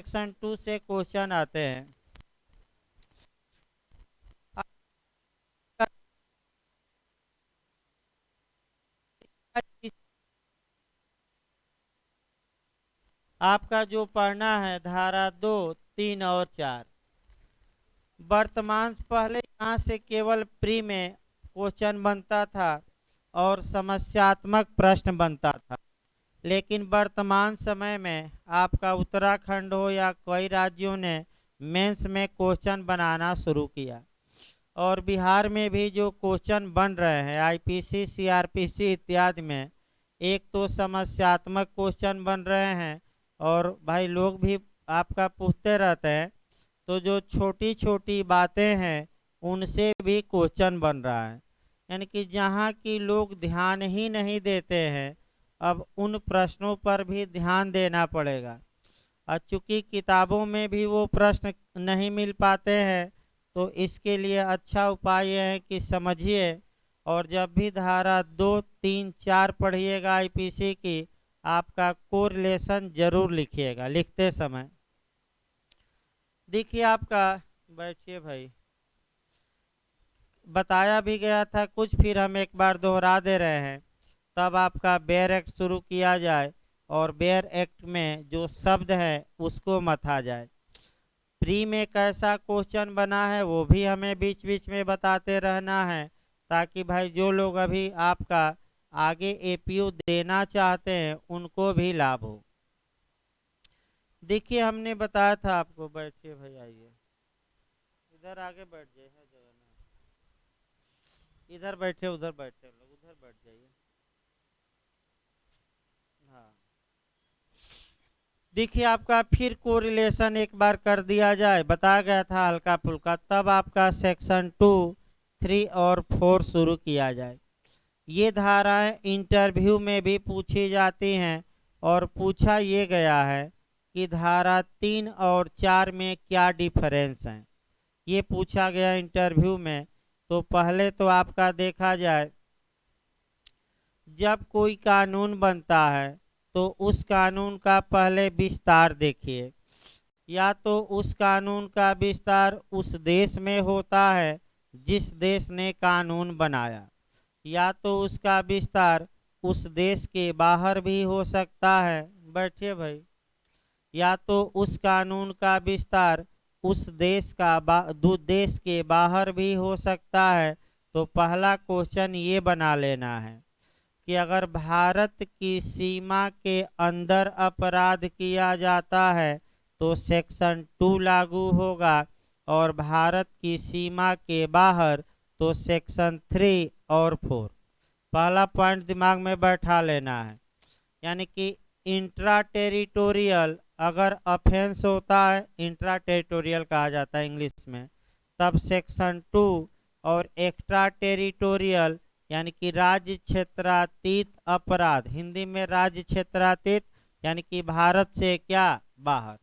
Section 2 से question आते हैं। आपका जो पढ़ना है धारा 2, 3 और 4। वर्तमान पहले यहाँ से केवल प्री में क्वेश्चन बनता था और समस्यात्मक प्रश्न बनता था, लेकिन वर्तमान समय में आपका उत्तराखंड हो या कई राज्यों ने मेंस में क्वेश्चन बनाना शुरू किया। और बिहार में भी जो क्वेश्चन बन रहे हैं आईपीसी, सीआरपीसी इत्यादि में, एक तो समस्यात्मक क्वेश्चन बन रहे हैं और भाई लोग भी आपका पूछते रहते हैं, तो जो छोटी छोटी बातें हैं उनसे भी क्वेश्चन बन रहा है। यानी कि जहाँ की लोग ध्यान ही नहीं देते हैं, अब उन प्रश्नों पर भी ध्यान देना पड़ेगा। और चूँकि किताबों में भी वो प्रश्न नहीं मिल पाते हैं, तो इसके लिए अच्छा उपाय यह है कि समझिए, और जब भी धारा 2, 3, 4 पढ़िएगा आईपीसी की, आपका कोरिलेशन जरूर लिखिएगा लिखते समय। देखिए आपका, बैठिए भाई, बताया भी गया था कुछ, फिर हम एक बार दोहरा दे रहे हैं। तब आपका बेयर एक्ट शुरू किया जाए और बेयर एक्ट में जो शब्द है उसको मथा जाए। प्री में कैसा क्वेश्चन बना है वो भी हमें बीच बीच में बताते रहना है, ताकि भाई जो लोग अभी आपका आगे एपीयू देना चाहते हैं उनको भी लाभ हो। देखिए हमने बताया था आपको, बैठिए भाई, आइए इधर आगे बैठ जाइए, है जगह ना, इधर बैठे उधर बैठे, लोग उधर बैठ जाइए। हाँ, देखिए आपका फिर कोरिलेशन एक बार कर दिया जाए, बताया गया था हल्का फुल्का, तब आपका सेक्शन 2, 3 और 4 शुरू किया जाए। ये धाराएं इंटरव्यू में भी पूछी जाती हैं और पूछा ये गया है कि धारा 3 और 4 में क्या डिफरेंस है, ये पूछा गया इंटरव्यू में। तो पहले तो आपका देखा जाए, जब कोई कानून बनता है तो उस कानून का पहले विस्तार देखिए। या तो उस कानून का विस्तार उस देश में होता है जिस देश ने कानून बनाया, या तो उसका विस्तार उस देश के बाहर भी हो सकता है, बैठिए भाई, या तो उस कानून का विस्तार उस देश का देश के बाहर भी हो सकता है। तो पहला क्वेश्चन ये बना लेना है कि अगर भारत की सीमा के अंदर अपराध किया जाता है तो सेक्शन 2 लागू होगा, और भारत की सीमा के बाहर तो सेक्शन 3 और 4। पहला पॉइंट दिमाग में बैठा लेना है। यानी कि इंट्रा टेरिटोरियल अगर ऑफेंस होता है, इंट्रा टेरिटोरियल कहा जाता है इंग्लिश में, तब सेक्शन 2, और एक्स्ट्रा टेरिटोरियल यानी कि राज्य क्षेत्रातीत अपराध, हिंदी में राज्य क्षेत्रातीत यानी कि भारत से क्या बाहर।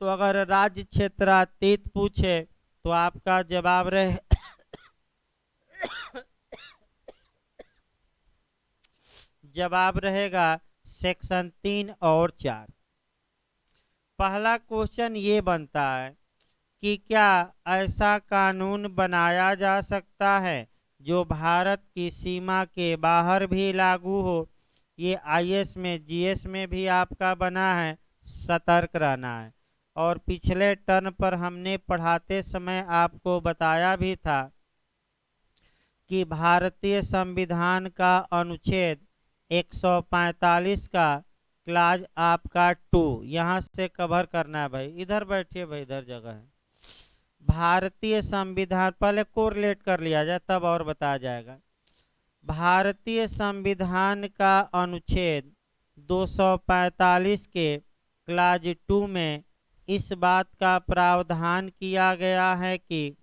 तो अगर राज्य क्षेत्रातीत पूछे तो आपका जवाब रहे जवाब रहेगा सेक्शन 3 और 4। पहला क्वेश्चन ये बनता है कि क्या ऐसा कानून बनाया जा सकता है जो भारत की सीमा के बाहर भी लागू हो। ये आईएएस में, जीएस में भी आपका बना है, सतर्क रहना है। और पिछले टर्न पर हमने पढ़ाते समय आपको बताया भी था कि भारतीय संविधान का अनुच्छेद 145 का क्लाज आपका 2 यहाँ से कवर करना है भाई, इधर बैठिए भाई, इधर जगह है। भारतीय संविधान, पहले कोरिलेट कर लिया जाए तब और बताया जाएगा। भारतीय संविधान का अनुच्छेद 245 के क्लाज 2 में इस बात का प्रावधान किया गया है कि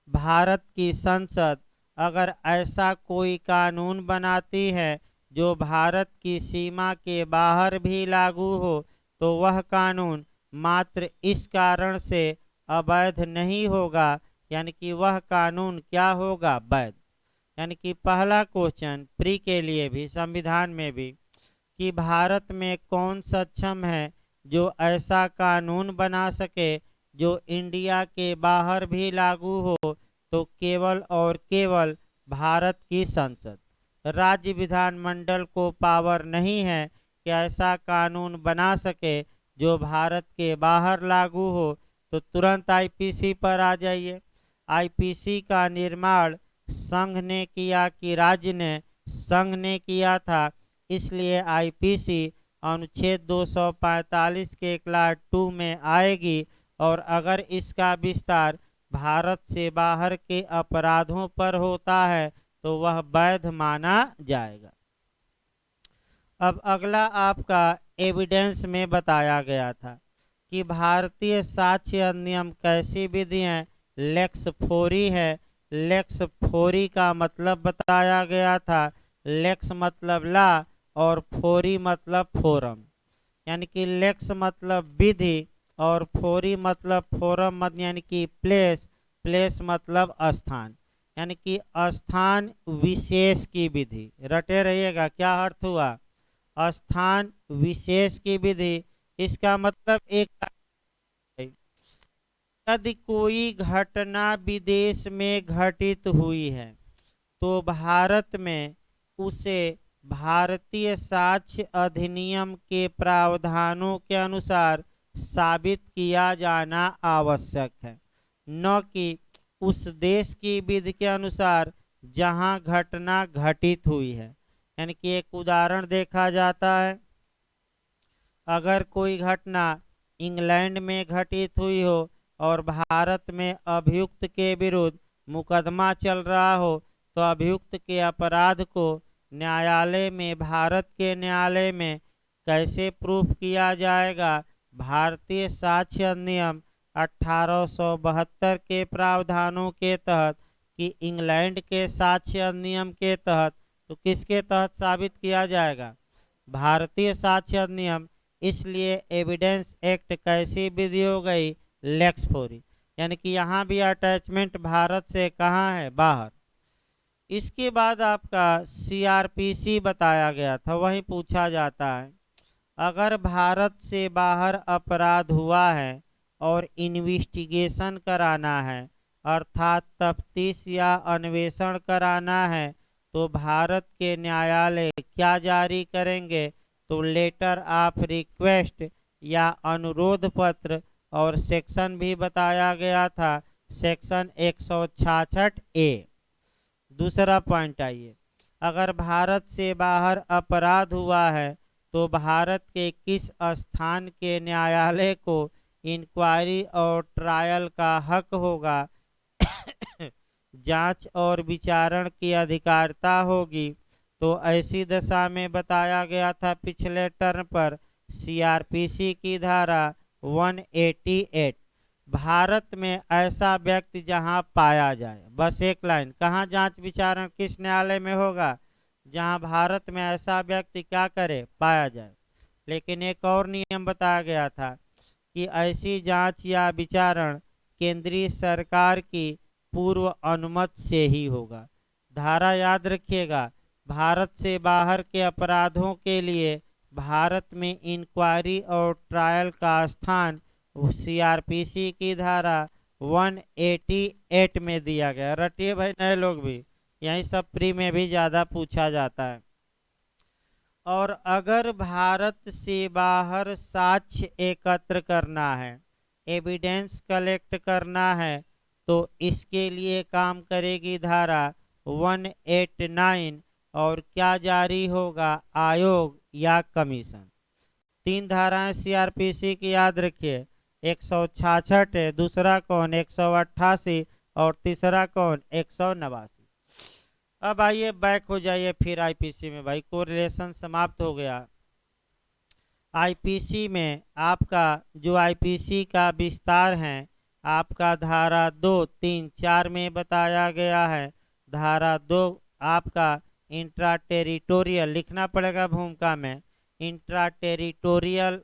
भारत की संसद अगर ऐसा कोई कानून बनाती है जो भारत की सीमा के बाहर भी लागू हो, तो वह कानून मात्र इस कारण से अवैध नहीं होगा, यानी कि वह कानून क्या होगा, वैध। यानी कि पहला क्वेश्चन प्री के लिए भी, संविधान में भी, कि भारत में कौन सक्षम है जो ऐसा कानून बना सके जो इंडिया के बाहर भी लागू हो, तो केवल और केवल भारत की संसद। राज्य विधानमंडल को पावर नहीं है कि ऐसा कानून बना सके जो भारत के बाहर लागू हो। तो तुरंत आईपीसी पर आ जाइए। आईपीसी का निर्माण संघ ने किया कि राज्य ने? संघ ने किया था। इसलिए आईपीसी अनुच्छेद 245 के क्लास 2 में आएगी और अगर इसका विस्तार भारत से बाहर के अपराधों पर होता है तो वह वैध माना जाएगा। अब अगला आपका एविडेंस में बताया गया था कि भारतीय साक्ष्य अधिनियम कैसी विधि है? लेक्स फोरी है। लेक्स फोरी का मतलब बताया गया था। लेक्स मतलब ला और फोरी मतलब फोरम, यानी कि लेक्स मतलब विधि और फोरी मतलब फोरम यानी कि प्लेस। प्लेस मतलब स्थान, यानी कि स्थान विशेष की विधि। रटे रहिएगा, क्या अर्थ हुआ? स्थान विशेष की विधि। इसका मतलब एक, यदि कोई घटना विदेश में घटित हुई है तो भारत में उसे भारतीय साक्ष्य अधिनियम के प्रावधानों के अनुसार साबित किया जाना आवश्यक है, न कि उस देश की विधि के अनुसार जहां घटना घटित हुई है। यानी कि एक उदाहरण देखा जाता है, अगर कोई घटना इंग्लैंड में घटित हुई हो और भारत में अभियुक्त के विरुद्ध मुकदमा चल रहा हो, तो अभियुक्त के अपराध को न्यायालय में, भारत के न्यायालय में कैसे प्रूफ किया जाएगा? भारतीय साक्ष्य अधिनियम 1872 के प्रावधानों के तहत कि इंग्लैंड के साक्ष्य अधिनियम के तहत। तो किसके तहत साबित किया जाएगा? भारतीय साक्ष्य अधिनियम। इसलिए एविडेंस एक्ट कैसी विधि हो गई? लेक्स फोरी। यानी कि यहाँ भी अटैचमेंट भारत से कहाँ है? बाहर। इसके बाद आपका सीआरपीसी बताया गया था, वही पूछा जाता है, अगर भारत से बाहर अपराध हुआ है और इन्वेस्टिगेशन कराना है, अर्थात तफ्तीश या अन्वेषण कराना है, तो भारत के न्यायालय क्या जारी करेंगे? तो लेटर ऑफ रिक्वेस्ट या अनुरोध पत्र। और सेक्शन भी बताया गया था, सेक्शन 166 ए। दूसरा पॉइंट आइए, अगर भारत से बाहर अपराध हुआ है तो भारत के किस स्थान के न्यायालय को इंक्वायरी और ट्रायल का हक होगा? जांच और विचारण की अधिकारिता होगी। तो ऐसी दशा में बताया गया था पिछले टर्म पर सीआरपीसी की धारा 188, भारत में ऐसा व्यक्ति जहां पाया जाए, बस एक लाइन, कहाँ जांच विचारण किस न्यायालय में होगा? जहां भारत में ऐसा व्यक्ति क्या करे? पाया जाए। लेकिन एक और नियम बताया गया था कि ऐसी जांच या विचारण केंद्रीय सरकार की पूर्व अनुमति से ही होगा। धारा याद रखिएगा, भारत से बाहर के अपराधों के लिए भारत में इंक्वायरी और ट्रायल का स्थान सीआरपीसी की धारा 188 में दिया गया। रटिए भाई नए लोग भी, यही सब प्री में भी ज़्यादा पूछा जाता है। और अगर भारत से बाहर साक्ष्य एकत्र करना है, एविडेंस कलेक्ट करना है, तो इसके लिए काम करेगी धारा 189। और क्या जारी होगा? आयोग या कमीशन। 3 धाराएं सीआरपीसी की याद रखिए, 166 है, दूसरा कौन 188 और तीसरा कौन 189। अब आइए बैक हो जाइए फिर आईपीसी में, भाई कोरिलेशन समाप्त हो गया। आईपीसी में आपका जो आईपीसी का विस्तार है आपका धारा 2, 3, 4 में बताया गया है। धारा 2 आपका इंट्रा टेरिटोरियल लिखना पड़ेगा भूमिका में, इंट्रा टेरिटोरियल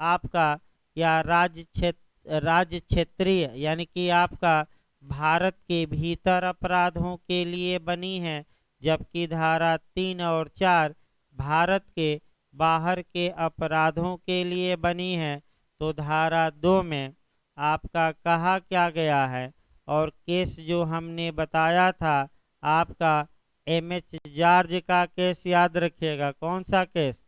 आपका या राज्य क्षेत्रीय, यानी कि आपका भारत के भीतर अपराधों के लिए बनी है, जबकि धारा 3 और 4 भारत के बाहर के अपराधों के लिए बनी है। तो धारा 2 में आपका कहा क्या गया है, और केस जो हमने बताया था आपका एमएच जॉर्ज का केस याद रखिएगा। कौन सा केस?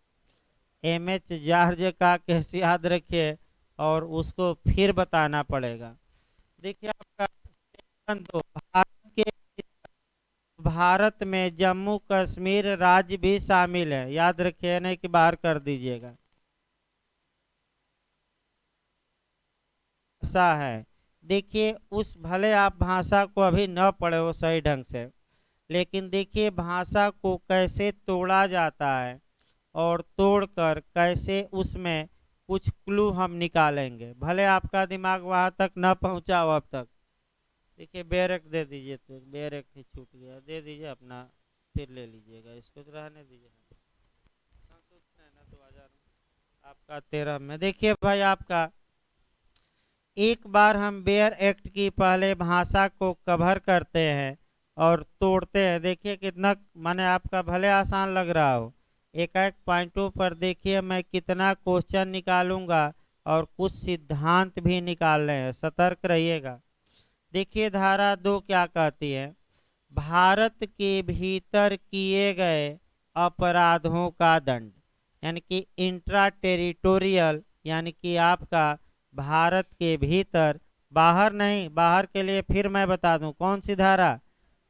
एमएच जॉर्ज का केस याद रखिए और उसको फिर बताना पड़ेगा। देखिए आपका सेक्शन 2, भारत में जम्मू कश्मीर राज्य भी शामिल है, याद रखिए, नहीं कि बाहर कर दीजिएगा। भाषा है, देखिए उस भले आप भाषा को अभी न पढ़े हो सही ढंग से, लेकिन देखिए भाषा को कैसे तोड़ा जाता है और तोड़कर कैसे उसमें कुछ क्लू हम निकालेंगे। भले आपका दिमाग वहां तक न पहुंचा हो अब तक। देखिए बेरेक दे दीजिए, तो बेरेक ही छूट गया, दे दीजिए अपना, फिर ले लीजिएगा, इसको तो रहने दीजिए। आपका 13 में देखिए भाई, आपका एक बार हम बेयर एक्ट की पहले भाषा को कवर करते हैं और तोड़ते हैं। देखिए कितना, माने आपका भले आसान लग रहा हो, एक एक पॉइंटों पर देखिए मैं कितना क्वेश्चन निकालूंगा और कुछ सिद्धांत भी निकाल रहे हैं, सतर्क रहिएगा। देखिए धारा 2 क्या कहती है, भारत के भीतर किए गए अपराधों का दंड, यानी कि इंट्रा टेरिटोरियल, यानी कि आपका भारत के भीतर, बाहर नहीं, बाहर के लिए फिर मैं बता दूं कौन सी धारा,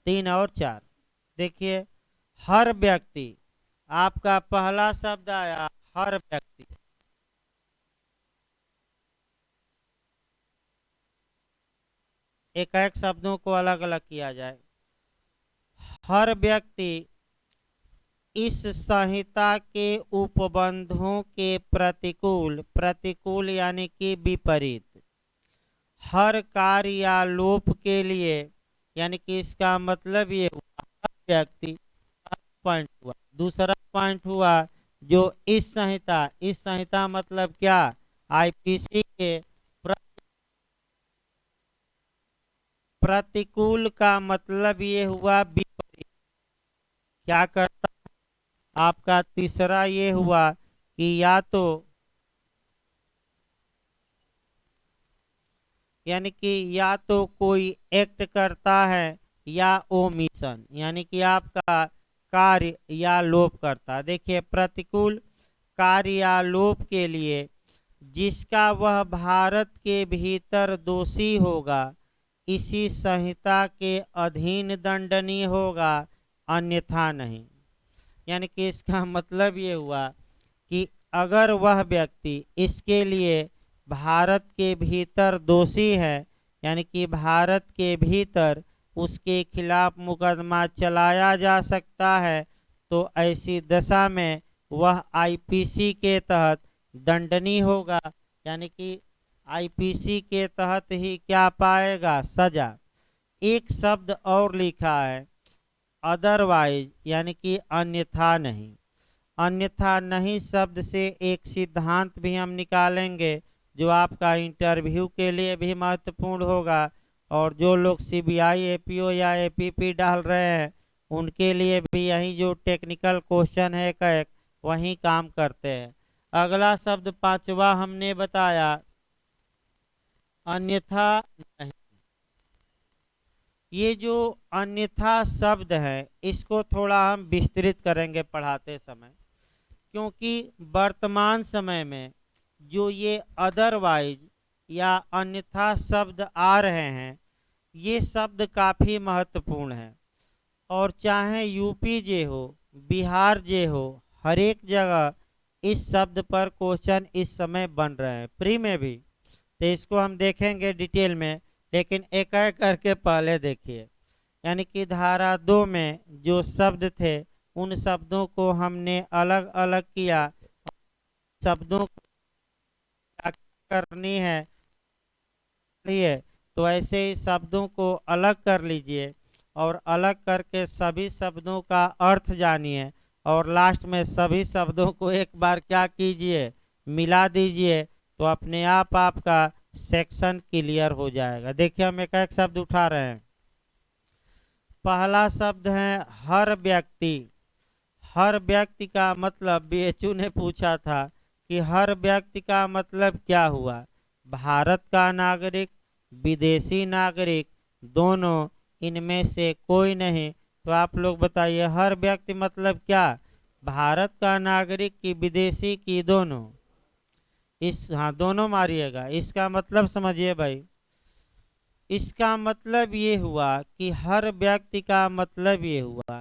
3 और 4। देखिए हर व्यक्ति, आपका पहला शब्द आया हर व्यक्ति, एक एक शब्दों को अलग अलग किया जाए। हर व्यक्ति इस संहिता के उपबंधों के प्रतिकूल, प्रतिकूल यानी कि विपरीत, हर कार्य या लोप के लिए, यानी कि इसका मतलब ये हुआ हर व्यक्ति, पॉइंट हुआ। दूसरा पॉइंट हुआ जो इस संहिता, इस संहिता मतलब क्या, आईपीसी के प्रतिकूल का मतलब ये हुआ विपरीत, क्या करता। आपका तीसरा ये हुआ कि या तो, यानी कि या तो कोई एक्ट करता है या ओमिशन, यानी कि आपका कार्य या लोप करता। देखिए प्रतिकूल कार्य या लोप के लिए जिसका वह भारत के भीतर दोषी होगा इसी संहिता के अधीन दंडनीय होगा, अन्यथा नहीं। यानी कि इसका मतलब ये हुआ कि अगर वह व्यक्ति इसके लिए भारत के भीतर दोषी है, यानी कि भारत के भीतर उसके खिलाफ मुकदमा चलाया जा सकता है, तो ऐसी दशा में वह आईपीसी के तहत दंडनीय होगा, यानी कि आईपीसी के तहत ही क्या पाएगा, सजा। एक शब्द और लिखा है अदरवाइज, यानी कि अन्यथा नहीं। अन्यथा नहीं शब्द से एक सिद्धांत भी हम निकालेंगे जो आपका इंटरव्यू के लिए भी महत्वपूर्ण होगा, और जो लोग सीबीआई एपीओ या एपीपी डाल रहे हैं उनके लिए भी यही जो टेक्निकल क्वेश्चन है एक वही काम करते हैं। अगला शब्द पांचवा हमने बताया अन्यथा नहीं। ये जो अन्यथा शब्द है इसको थोड़ा हम विस्तृत करेंगे पढ़ाते समय, क्योंकि वर्तमान समय में जो ये अदरवाइज या अन्यथा शब्द आ रहे हैं ये शब्द काफ़ी महत्वपूर्ण है, और चाहे यूपी जे हो, बिहार जे हो, हर एक जगह इस शब्द पर क्वेश्चन इस समय बन रहे हैं, प्री में भी। तो इसको हम देखेंगे डिटेल में, लेकिन एक एक करके पहले देखिए। यानी कि धारा 2 में जो शब्द थे उन शब्दों को हमने अलग अलग किया, शब्दों को क्या करनी है, तो ऐसे ही शब्दों को अलग कर लीजिए और अलग करके सभी शब्दों का अर्थ जानिए, और लास्ट में सभी शब्दों को एक बार क्या कीजिए, मिला दीजिए, तो अपने आप आपका सेक्शन क्लियर हो जाएगा। देखिए हम एक एक शब्द उठा रहे हैं। पहला शब्द है हर व्यक्ति। हर व्यक्ति का मतलब बीएचयू ने पूछा था कि हर व्यक्ति का मतलब क्या हुआ, भारत का नागरिक, विदेशी नागरिक, दोनों, इनमें से कोई नहीं। तो आप लोग बताइए हर व्यक्ति मतलब क्या, भारत का नागरिक की विदेशी की दोनों। इस हाँ दोनों मारिएगा, इसका मतलब समझिए भाई। इसका मतलब ये हुआ कि हर व्यक्ति का मतलब ये हुआ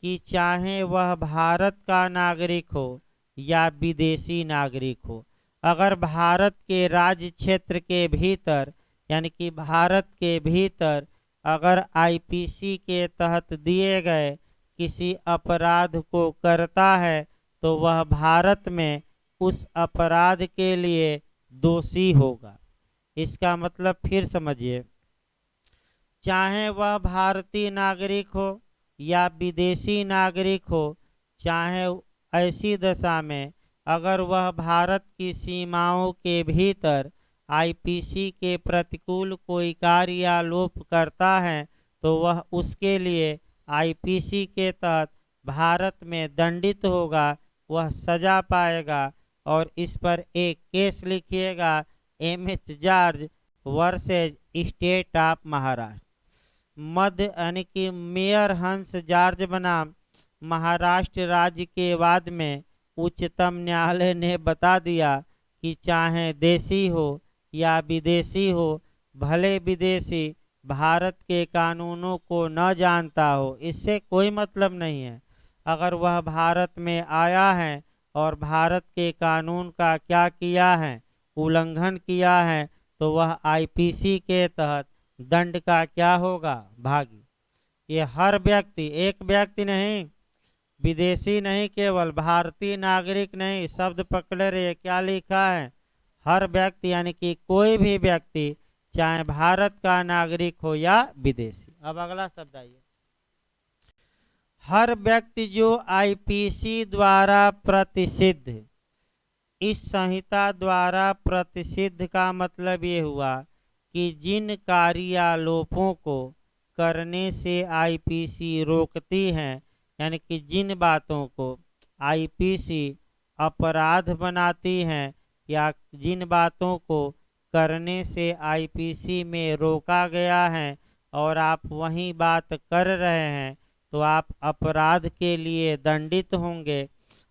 कि चाहे वह भारत का नागरिक हो या विदेशी नागरिक हो, अगर भारत के राज्य क्षेत्र के भीतर यानी कि भारत के भीतर अगर आईपीसी के तहत दिए गए किसी अपराध को करता है तो वह भारत में उस अपराध के लिए दोषी होगा। इसका मतलब फिर समझिए, चाहे वह भारतीय नागरिक हो या विदेशी नागरिक हो, चाहे ऐसी दशा में अगर वह भारत की सीमाओं के भीतर आईपीसी के प्रतिकूल कोई कार्य या लोप करता है तो वह उसके लिए आईपीसी के तहत भारत में दंडित होगा, वह सजा पाएगा। और इस पर एक केस लिखिएगा, MH George versus state of Maharashtra. मध्य यानी कि मेयर हंस जॉर्ज बनाम महाराष्ट्र राज्य के वाद में उच्चतम न्यायालय ने बता दिया कि चाहे देशी हो या विदेशी हो, भले विदेशी भारत के कानूनों को न जानता हो, इससे कोई मतलब नहीं है। अगर वह भारत में आया है और भारत के कानून का क्या किया है, उल्लंघन किया है, तो वह आईपीसी के तहत दंड का क्या होगा, भागी। ये हर व्यक्ति, एक व्यक्ति नहीं, विदेशी नहीं, केवल भारतीय नागरिक नहीं, शब्द पकड़े रहिए क्या लिखा है, हर व्यक्ति यानी कि कोई भी व्यक्ति चाहे भारत का नागरिक हो या विदेशी। अब अगला शब्द आइए, हर व्यक्ति जो आईपीसी द्वारा प्रतिषिद्ध, इस संहिता द्वारा प्रतिषिद्ध का मतलब ये हुआ कि जिन कार्यालोपों को करने से आईपीसी रोकती हैं, यानी कि जिन बातों को आईपीसी अपराध बनाती हैं या जिन बातों को करने से आईपीसी में रोका गया है और आप वही बात कर रहे हैं तो आप अपराध के लिए दंडित होंगे।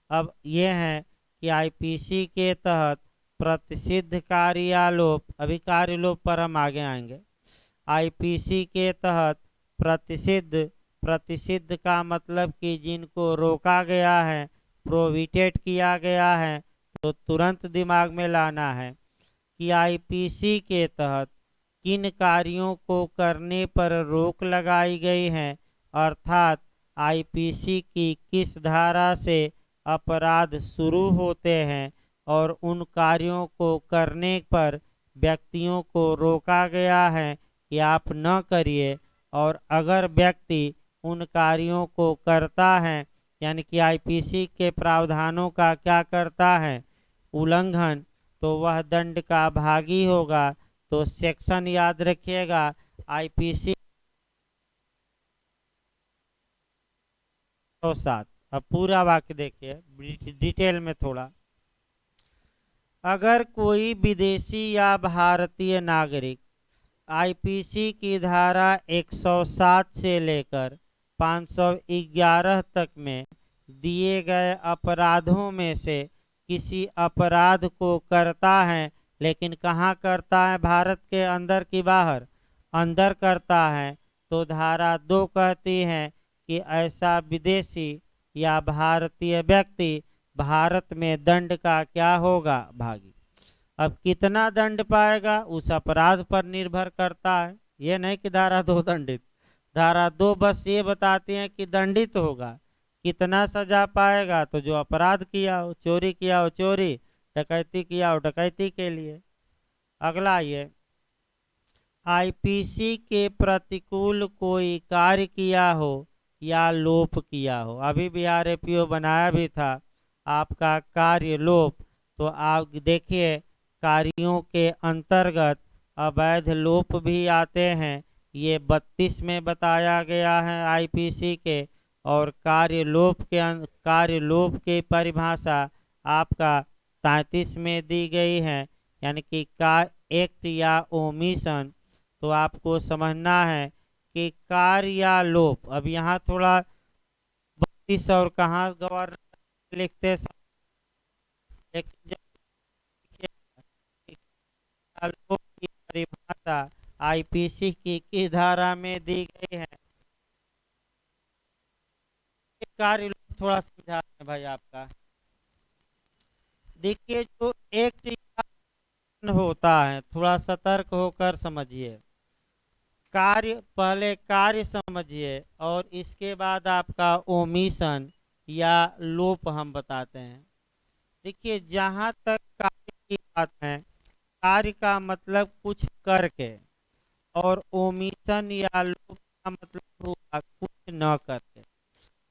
अब ये है कि आईपीसी के तहत प्रतिषिद्ध कार्यालोप, अभी कार्यालोप पर हम आगे आएंगे। आईपीसी के तहत प्रतिषिद्ध, प्रतिषिद्ध का मतलब कि जिनको रोका गया है, प्रोहिबिटेड किया गया है, तो तुरंत दिमाग में लाना है कि आईपीसी के तहत किन कार्यों को करने पर रोक लगाई गई है, अर्थात आईपीसी की किस धारा से अपराध शुरू होते हैं और उन कार्यों को करने पर व्यक्तियों को रोका गया है कि आप न करिए, और अगर व्यक्ति उन कार्यों को करता है यानी कि आईपीसी के प्रावधानों का क्या करता है, उल्लंघन, तो वह दंड का भागी होगा। तो सेक्शन याद रखिएगा, आईपीसी 7। अब पूरा वाक्य देखिए डिटेल में थोड़ा, अगर कोई विदेशी या भारतीय नागरिक आईपीसी की धारा 107 से लेकर 511 तक में दिए गए अपराधों में से किसी अपराध को करता है, लेकिन कहाँ करता है, भारत के अंदर की बाहर, अंदर करता है, तो धारा 2 कहती है कि ऐसा विदेशी या भारतीय व्यक्ति भारत में दंड का क्या होगा, भागी। अब कितना दंड पाएगा उस अपराध पर निर्भर करता है, ये नहीं कि धारा 2 दंडित, धारा 2 बस ये बताती है कि दंडित होगा। कितना सजा पाएगा, तो जो अपराध किया हो, चोरी किया हो चोरी, डकैती किया हो डकैती के लिए। अगला ये, आईपीसी के प्रतिकूल कोई कार्य किया हो या लोप किया हो, अभी बिहार एपीओ बनाया भी था आपका कार्य लोप, तो आप देखिए कार्यों के अंतर्गत अवैध लोप भी आते हैं, ये 32 में बताया गया है आईपीसी के। और कार्य लोप के परिभाषा आपका 33 में दी गई है, यानी कि का एक्ट या ओमिशन। तो आपको समझना है कि कार्य या लोप। अब यहाँ थोड़ा 32 और कहाँ गवर्नर लिखते लेकिन जब लोप की परिभाषा आईपीसी की धारा में दी गई है। कार्य लोप थोड़ा समझा दें भाई आपका। देखिए जो एक होता है, थोड़ा सतर्क होकर समझिए। कार्य, पहले कार्य समझिए और इसके बाद आपका ओमिशन या लोप हम बताते हैं। देखिए जहाँ तक कार्य की बात है, कार्य का मतलब कुछ करके, और ओमिशन या लोप का मतलब होगा कुछ न करके।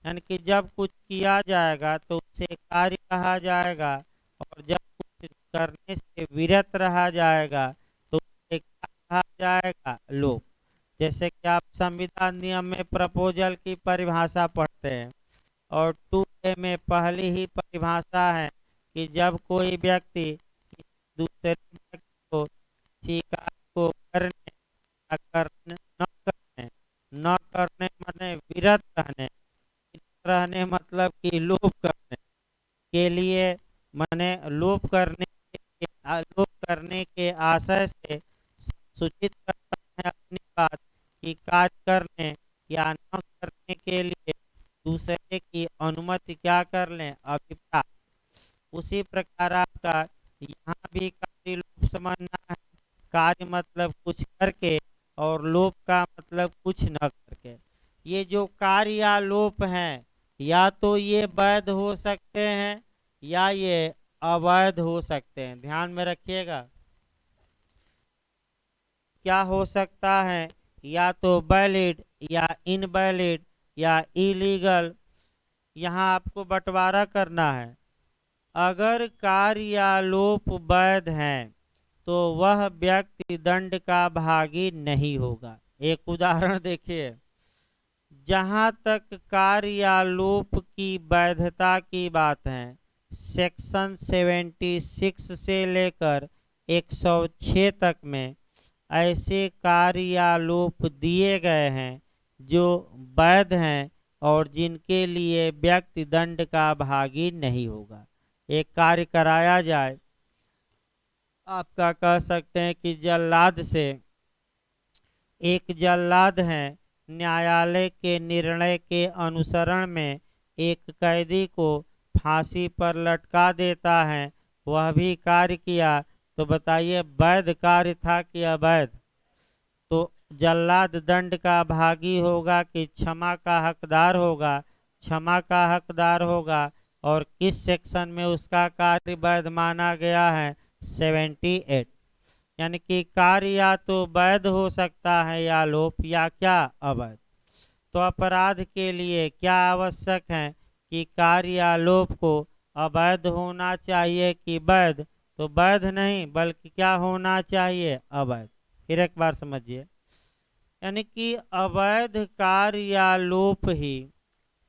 यानी कि जब कुछ किया जाएगा तो उसे कार्य कहा जाएगा, और जब कुछ करने से विरत रहा जाएगा तो उसे क्या कहा जाएगा? लोप। जैसे कि आप संविधान नियम में प्रपोजल की परिभाषा पढ़ते हैं, और 2A में पहली ही परिभाषा है कि जब कोई व्यक्ति दूसरे व्यक्ति को किसी कार्य को करने या करने न करने माने विरत रहने मतलब कि लोप करने के लिए, माने लोप करने के आशय से सूचित करता है अपनी बात कि कार्य करने या न करने के लिए दूसरे की अनुमति क्या कर लें? अभिप्राय। उसी प्रकार आपका यहाँ भी कार्य लोप समझना है। कार्य मतलब कुछ करके, और लोप का मतलब कुछ न करके। ये जो कार्य या लोप हैं, या तो ये वैध हो सकते हैं या ये अवैध हो सकते हैं। ध्यान में रखिएगा, क्या हो सकता है? या तो वैलिड या इनवैलिड या इलीगल। यहाँ आपको बंटवारा करना है। अगर कार्य या लोप वैध हैं तो वह व्यक्ति दंड का भागी नहीं होगा। एक उदाहरण देखिए, जहाँ तक कार्य या लोप की वैधता की बात है, सेक्शन 76 से लेकर 106 तक में ऐसे कार्य या लोप दिए गए हैं जो वैध हैं और जिनके लिए व्यक्ति दंड का भागी नहीं होगा। एक कार्य कराया जाए, आपका कह सकते हैं कि जल्लाद से, एक जल्लाद है, न्यायालय के निर्णय के अनुसरण में एक कैदी को फांसी पर लटका देता है, वह भी कार्य किया, तो बताइए वैध कार्य था कि अवैध? तो जल्लाद दंड का भागी होगा कि क्षमा का हकदार होगा? क्षमा का हकदार होगा। और किस सेक्शन में उसका कार्य वैध माना गया है? 78। यानी कि कार्य या तो वैध हो सकता है या लोप, या क्या? अवैध। तो अपराध के लिए क्या आवश्यक है कि कार्य या लोप को अवैध होना चाहिए कि वैध? तो वैध नहीं, बल्कि क्या होना चाहिए? अवैध। फिर एक बार समझिए, यानी कि अवैध कार्य या लोप ही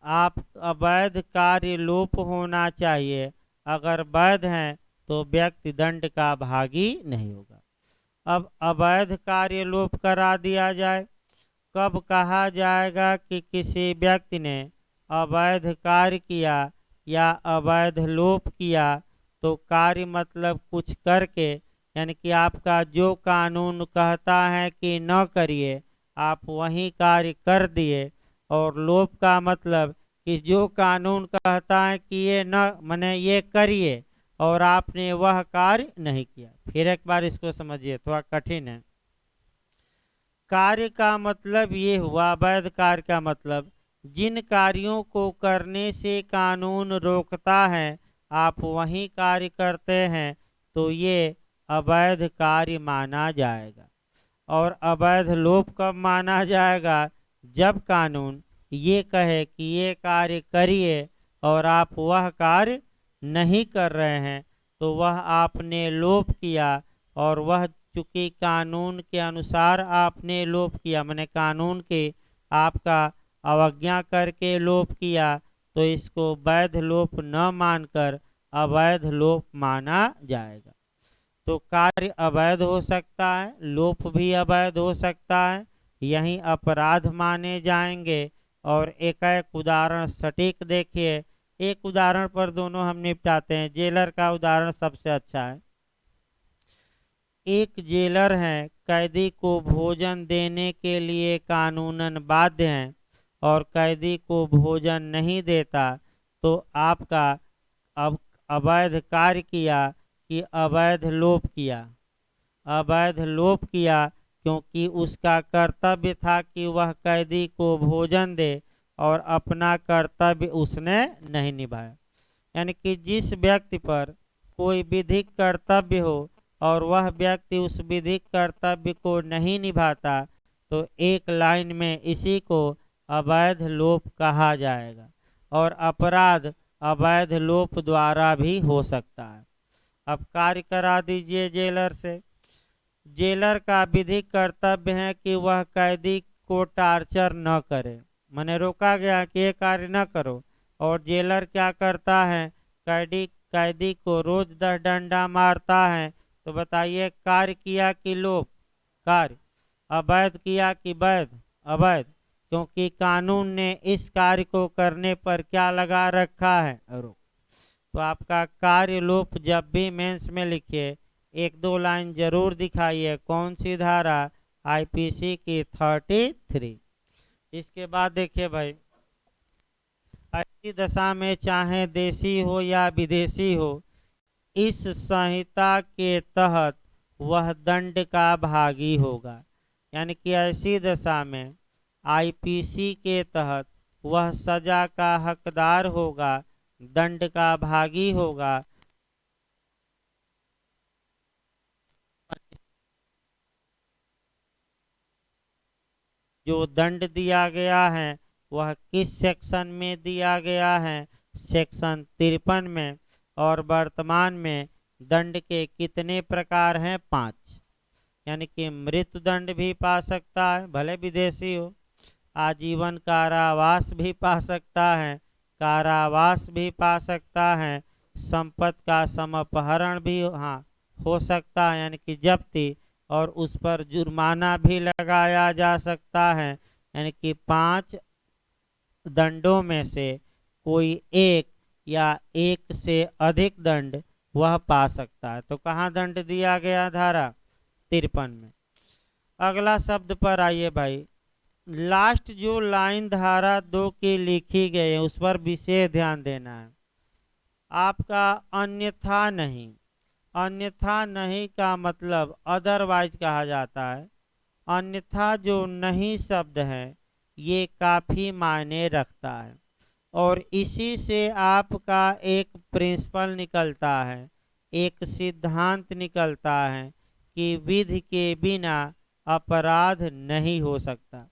अवैध कार्य लोप होना चाहिए। अगर वैध हैं तो व्यक्ति दंड का भागी नहीं होगा। अब अवैध कार्य लोप करा दिया जाए, कब कहा जाएगा कि किसी व्यक्ति ने अवैध कार्य किया या अवैध लोप किया? तो कार्य मतलब कुछ करके, यानी कि आपका जो कानून कहता है कि न करिए, आप वही कार्य कर दिए। और लोप का मतलब कि जो कानून कहता है कि ये न माने ये करिए, और आपने वह कार्य नहीं किया। फिर एक बार इसको समझिए, थोड़ा कठिन है। कार्य का मतलब ये हुआ, वैध कार्य का मतलब जिन कार्यों को करने से कानून रोकता है, आप वही कार्य करते हैं, तो ये अवैध कार्य माना जाएगा। और अवैध लोप कब माना जाएगा? जब कानून ये कहे कि ये कार्य करिए और आप वह कार्य नहीं कर रहे हैं, तो वह आपने लोप किया। और वह चूंकि कानून के अनुसार आपने लोप किया, माने कानून के आपका अवज्ञा करके लोप किया, तो इसको वैध लोप न मानकर अवैध लोप माना जाएगा। तो कार्य अवैध हो सकता है, लोप भी अवैध हो सकता है, यही अपराध माने जाएंगे। और एक एक उदाहरण सटीक देखिए, एक उदाहरण पर दोनों हम निपटाते हैं। जेलर का उदाहरण सबसे अच्छा है। एक जेलर है, कैदी को भोजन देने के लिए कानूनन बाध्य हैं और कैदी को भोजन नहीं देता, तो आपका अब अवैध कार्य किया कि अवैध लोप किया? अवैध लोप किया, क्योंकि उसका कर्तव्य था कि वह कैदी को भोजन दे और अपना कर्तव्य उसने नहीं निभाया। यानी कि जिस व्यक्ति पर कोई विधिक कर्तव्य हो और वह व्यक्ति उस विधिक कर्तव्य को नहीं निभाता, तो एक लाइन में इसी को अवैध लोप कहा जाएगा। और अपराध अवैध लोप द्वारा भी हो सकता है। अब कार्य करा दीजिए जेलर से। जेलर का विधिक कर्तव्य है कि वह कैदी को टार्चर न करे, मैंने रोका गया कि ये कार्य न करो, और जेलर क्या करता है, कैदी को रोज 10 डंडा मारता है। तो बताइए कार्य किया कि लोप? कार्य। अवैध किया कि वैध? अवैध, क्योंकि कानून ने इस कार्य को करने पर क्या लगा रखा है, रोक। तो आपका कार्य लोप जब भी मेंस में लिखिए, एक दो लाइन जरूर दिखाइए कौन सी धारा, आईपीसी की 33। इसके बाद देखिए भाई, ऐसी दशा में चाहे देशी हो या विदेशी हो, इस संहिता के तहत वह दंड का भागी होगा। यानी कि ऐसी दशा में आईपीसी के तहत वह सजा का हकदार होगा, दंड का भागी होगा। जो दंड दिया गया है वह किस सेक्शन में दिया गया है? सेक्शन 53 में। और वर्तमान में दंड के कितने प्रकार हैं? 5। यानी कि मृत्यु दंड भी पा सकता है, भले विदेशी हो। आजीवन कारावास भी पा सकता है, कारावास भी पा सकता है। संपत्ति का समपहरण भी हो सकता है, यानी कि जब्ती, और उस पर जुर्माना भी लगाया जा सकता है। यानी कि 5 दंडों में से कोई एक या एक से अधिक दंड वह पा सकता है। तो कहाँ दंड दिया गया? धारा 53 में। अगला शब्द पर आइए भाई, लास्ट जो लाइन धारा 2 की लिखी गई है उस पर विशेष ध्यान देना है। आपका अन्यथा नहीं, अन्यथा नहीं का मतलब अदरवाइज कहा जाता है। अन्यथा जो नहीं शब्द है ये काफी मायने रखता है, और इसी से आपका एक प्रिंसिपल निकलता है, एक सिद्धांत निकलता है कि विधि के बिना अपराध नहीं हो सकता।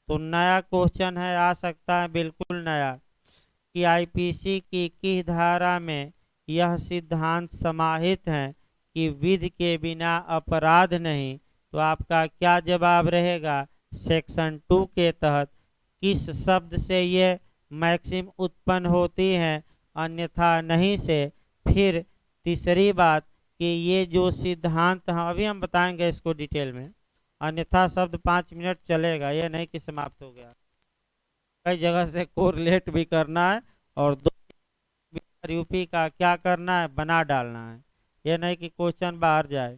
तो नया क्वेश्चन है, आ सकता है बिल्कुल नया, कि आईपीसी की किस धारा में यह सिद्धांत समाहित है कि विधि के बिना अपराध नहीं? तो आपका क्या जवाब रहेगा? सेक्शन 2 के तहत किस शब्द से ये मैक्सिम उत्पन्न होती है? अन्यथा नहीं से। फिर तीसरी बात कि ये जो सिद्धांत अभी हम बताएंगे इसको डिटेल में। अन्यथा शब्द 5 मिनट चलेगा, ये नहीं कि समाप्त हो गया। कई जगह से कोरिलेट भी करना है और 2 यूपी का क्या करना है, बना डालना है, ये नहीं कि क्वेश्चन बाहर जाए।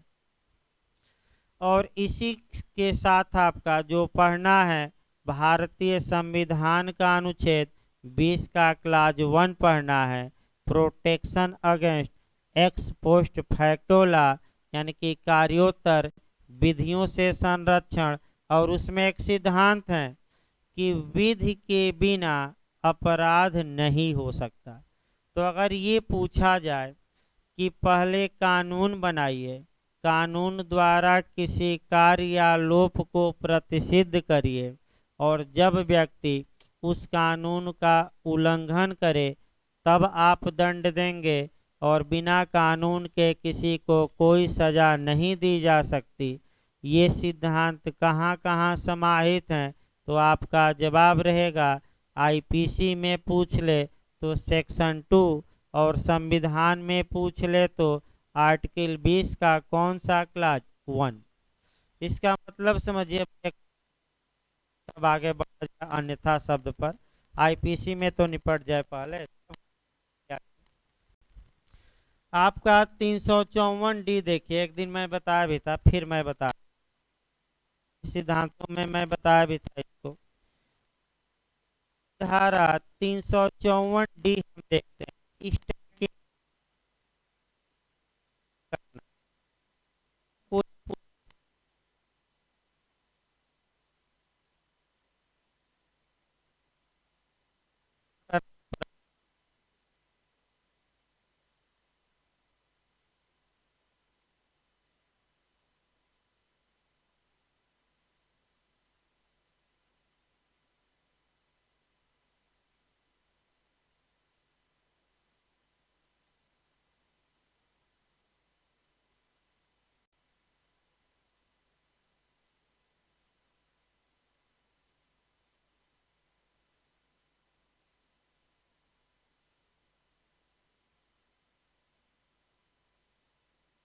और इसी के साथ आपका जो पढ़ना है, भारतीय संविधान का अनुच्छेद 20 का क्लाज 1 पढ़ना है, protection against x post facto law, यानी कि कार्योत्तर विधियों से संरक्षण। और उसमें एक सिद्धांत है कि विधि के बिना अपराध नहीं हो सकता। तो अगर ये पूछा जाए कि पहले कानून बनाइए, कानून द्वारा किसी कार्य या लोप को प्रतिषिद्ध करिए, और जब व्यक्ति उस कानून का उल्लंघन करे तब आप दंड देंगे, और बिना कानून के किसी को कोई सजा नहीं दी जा सकती। ये सिद्धांत कहाँ कहाँ समाहित हैं? तो आपका जवाब रहेगा, आईपीसी में पूछ ले तो सेक्शन 2 और संविधान में पूछ ले तो आर्टिकल 20 का कौन सा क्लास 1। इसका मतलब समझिए। अब आगे बढ़ा जाए अन्यथा शब्द पर। आईपीसी में तो निपट जाए पहले। आपका 354 डी देखिए, एक दिन मैं बताया भी था, फिर मैं बता, सिद्धांतों में मैं बताया भी था इसको। धारा 354 डी हम देखते हैं। स्टैटिक करना। कोई पूछता।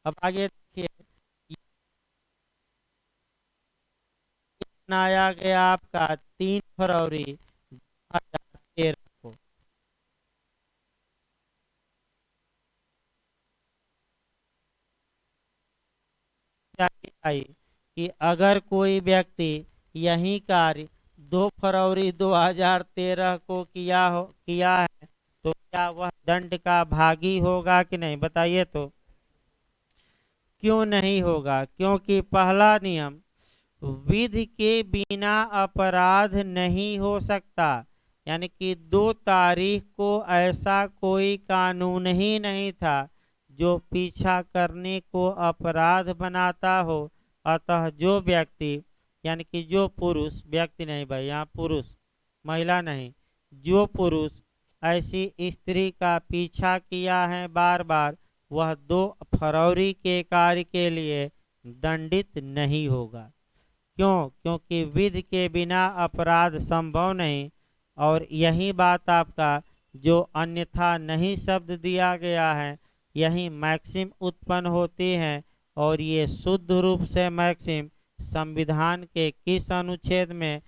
अब आगे देखिए, ये बनाया गया आपका 3 फरवरी 2013 को। आई कि अगर कोई व्यक्ति यही कार्य 2 फरवरी 2013 को किया है तो क्या वह दंड का भागी होगा कि नहीं, बताइए तो। क्यों नहीं होगा? क्योंकि पहला नियम, विधि के बिना अपराध नहीं हो सकता। यानी कि 2 तारीख को ऐसा कोई कानून ही नहीं था जो पीछा करने को अपराध बनाता हो। अतः जो व्यक्ति, यानी कि जो पुरुष, व्यक्ति नहीं भाई, यहाँ पुरुष, महिला नहीं, जो पुरुष ऐसी स्त्री का पीछा किया है बार बार, वह 2 फरवरी के कार्य के लिए दंडित नहीं होगा। क्यों? क्योंकि विधि के बिना अपराध संभव नहीं। और यही बात आपका जो अन्यथा नहीं शब्द दिया गया है, यही मैक्सिम उत्पन्न होती है। और ये शुद्ध रूप से मैक्सिम संविधान के किस अनुच्छेद में,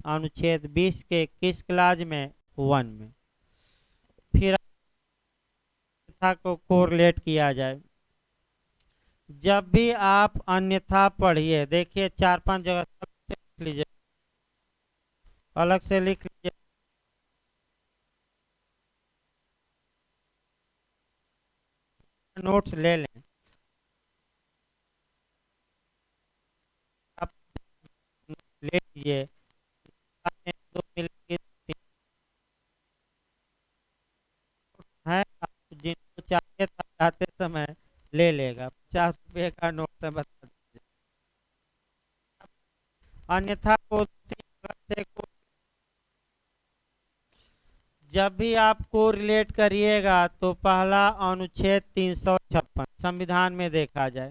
अनुच्छेद 20 के किस क्लाज में, 1 में। फिर अन्यथा को कोरिलेट किया जाए। जब भी आप अन्यथा पढ़िए, देखिए 4-5 जगह से लिख लीजिए, अलग से लिख लीजिए, नोट्स ले लें आप, ले लीजिए। बाद में दो मिलेंगे, है आप जिनको चाहिए था जाते समय ले लेगा। 50 रुपये का नोट है, बता दीजिए। अन्यथा को जब भी आप को रिलेट करिएगा तो पहला अनुच्छेद 356 संविधान में देखा जाए।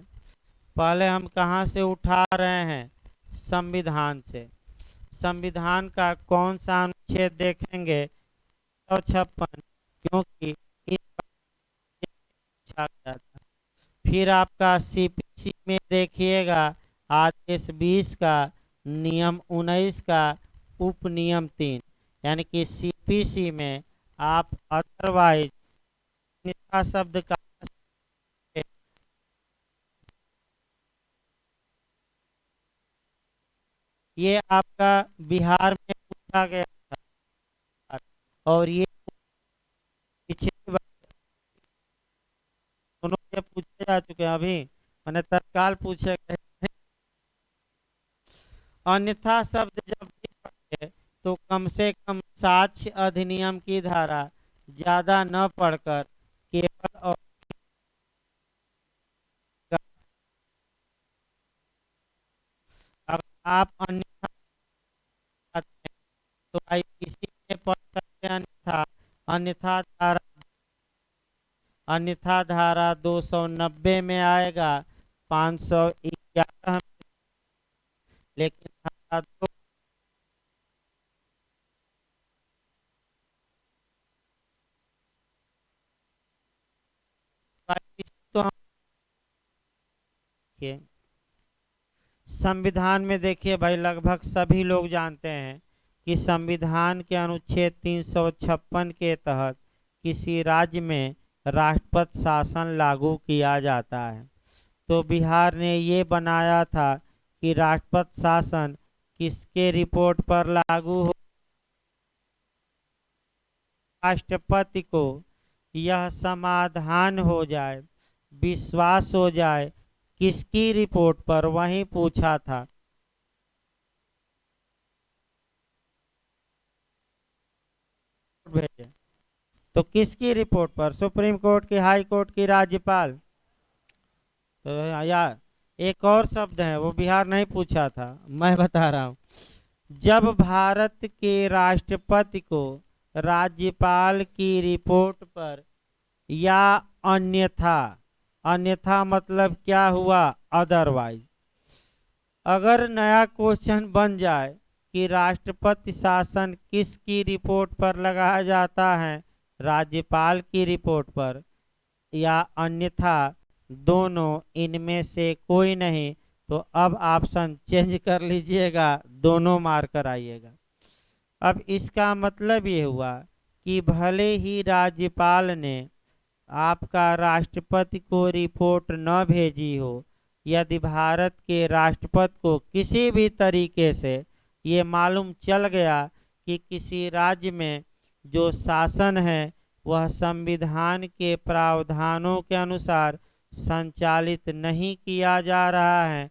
पहले हम कहाँ से उठा रहे हैं? संविधान से। संविधान का कौन सा अनुच्छेद देखेंगे? 356, क्योंकि इस पूछा गया था। फिर आपका सीपीसी में देखिएगा, आदेश 20 का, नियम 19 का, उपनियम 3। यानी कि सीपीसी में आप अदरवाइज शब्द का, ये आपका बिहार में पूछा गया था। और ये पिछली बार दोनों से पूछे जा चुके हैं, अभी मैंने तत्काल पूछे गए। अन्यथा शब्द जब भी पढ़े तो कम से कम साक्ष्य अधिनियम की धारा ज्यादा न पढ़कर केवल और अगर आप अन्यथा चाहते हैं तो आईपीसी में पढ़ सकते हैं। अन्यथा धारा अन्यथा धारा 290 में आएगा, 511 में। लेकिन धारा दो, देखिए संविधान में, देखिए भाई लगभग सभी लोग जानते हैं कि संविधान के अनुच्छेद 356 के तहत किसी राज्य में राष्ट्रपति शासन लागू किया जाता है। तो बिहार ने ये बनाया था कि राष्ट्रपति शासन किसके रिपोर्ट पर लागू हो, राष्ट्रपति को यह समाधान हो जाए, विश्वास हो जाए, किसकी रिपोर्ट पर, वही पूछा था। भेजे तो किसकी रिपोर्ट पर, सुप्रीम कोर्ट की, हाई कोर्ट की, राज्यपाल। तो या एक और शब्द है वो बिहार नहीं पूछा था, मैं बता रहा हूँ। जब भारत के राष्ट्रपति को राज्यपाल की रिपोर्ट पर या अन्यथा, अन्यथा मतलब क्या हुआ, अदरवाइज, अगर नया क्वेश्चन बन जाए कि राष्ट्रपति शासन किसकी रिपोर्ट पर लगाया जाता है, राज्यपाल की रिपोर्ट पर, या अन्यथा दोनों इनमें से कोई नहीं, तो अब ऑप्शन चेंज कर लीजिएगा, दोनों मार कर आइएगा। अब इसका मतलब ये हुआ कि भले ही राज्यपाल ने आपका राष्ट्रपति को रिपोर्ट न भेजी हो, यदि भारत के राष्ट्रपति को किसी भी तरीके से ये मालूम चल गया कि किसी राज्य में जो शासन है वह संविधान के प्रावधानों के अनुसार संचालित नहीं किया जा रहा है,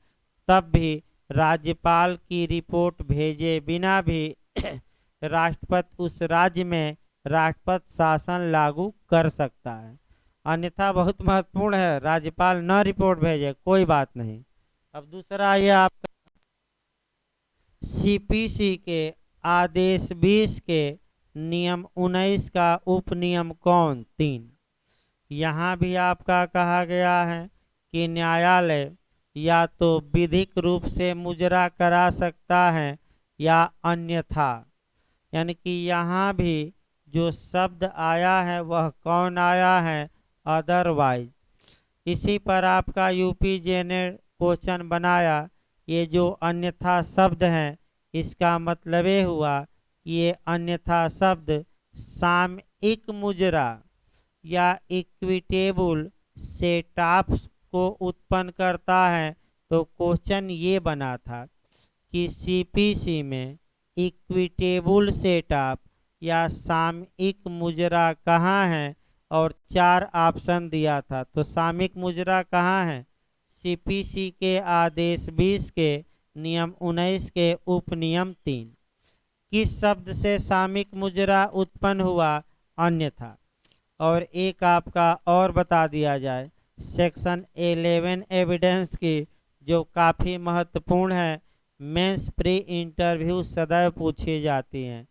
तब भी राज्यपाल की रिपोर्ट भेजे बिना भी राष्ट्रपति उस राज्य में राष्ट्रपति शासन लागू कर सकता है। अन्यथा बहुत महत्वपूर्ण है, राज्यपाल न रिपोर्ट भेजे कोई बात नहीं। अब दूसरा ये आपका सीपीसी के आदेश 20 के नियम 19 का उपनियम कौन, 3। यहाँ भी आपका कहा गया है कि न्यायालय या तो विधिक रूप से मुजरा करा सकता है या अन्यथा, यानी कि यहाँ भी जो शब्द आया है वह कौन आया है, अदरवाइज। इसी पर आपका यूपीजे ने क्वेश्चन बनाया, ये जो अन्यथा शब्द हैं इसका मतलब ये हुआ कि ये अन्यथा शब्द सामयिक मुजरा या इक्विटेबल सेटअप को उत्पन्न करता है। तो क्वेश्चन ये बना था कि सीपीसी में इक्विटेबल सेटअप या सामयिक मुजरा कहाँ है, और 4 ऑप्शन दिया था। तो सामयिक मुजरा कहाँ है, सीपीसी के आदेश 20 के नियम 19 के उपनियम 3। किस शब्द से सामयिक मुजरा उत्पन्न हुआ, अन्यथा। और एक आपका और बता दिया जाए, सेक्शन 11 एविडेंस की, जो काफ़ी महत्वपूर्ण है, मेंस प्री इंटरव्यू सदैव पूछी जाती हैं,